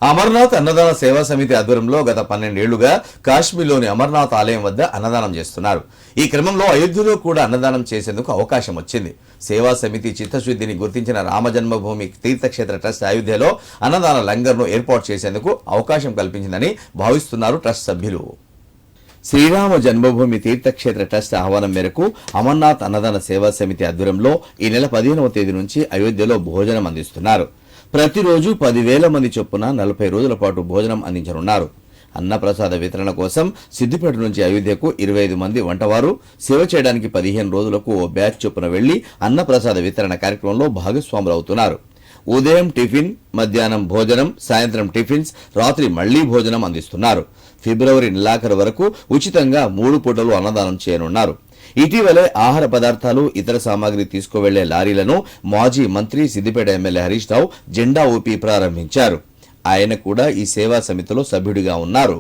అమర్నాథ్ అన్నదాన సేవా సమితి ఆధ్వర్యంలో గత 12 ఏళ్లుగా కాశ్మీర్లోని అమర్నాథ్ ఆలయం వద్ద అన్నదానం చేస్తున్నారు. ఈ క్రమంలో అయోధ్యలో కూడా అన్నదానం చేసేందుకు అవకాశం వచ్చింది. సేవా సమితి చిత్తశుద్ధిని గుర్తించిన రామజన్మభూమి తీర్థక్షేత్ర ట్రస్ట్ అయోధ్యలో అన్నదాన లంగర్ను ఏర్పాటు చేసేందుకు అవకాశం కల్పించిందని భావిస్తున్నారు ట్రస్ట్ సభ్యులు. శ్రీరామ జన్మభూమి తీర్థక్షేత్ర ట్రస్ట్ ఆహ్వానం మేరకు అమర్నాథ్ అన్నదాన సేవా సమితి ఆధ్వర్యంలో ఈ నెల 15వ తేదీ నుంచి అయోధ్యలో భోజనం అందిస్తున్నారు. ప్రతిరోజు 10,000 మంది చొప్పున 40 రోజుల పాటు భోజనం అందించనున్నారు. అన్నప్రసాద వితరణ కోసం సిద్దిపేట నుంచి అయోధ్యకు 25 మంది వంటవారు, సేవ చేయడానికి 15 రోజులకు ఓ బ్యాచ్ చొప్పున వెళ్లి అన్నప్రసాద వితరణ కార్యక్రమంలో భాగస్వాములవుతున్నారు. ఉదయం టిఫిన్, మధ్యాహ్నం భోజనం, సాయంత్రం టిఫిన్స్, రాత్రి మళ్లీ భోజనం అందిస్తున్నారు. ఫిబ్రవరి నెలాఖరు వరకు ఉచితంగా 3 పూటలు అన్నదానం చేయనున్నారు. ఇటీవలే ఆహార పదార్థాలు, ఇతర సామాగ్రి తీసుకువెళ్లే లారీలను మాజీ మంత్రి సిద్దిపేట ఎమ్మెల్యే హరీష్ రావు జెండా ఊపి ప్రారంభించారు. ఆయన కూడా ఈ సేవా సమితిలో సభ్యుడిగా ఉన్నారు.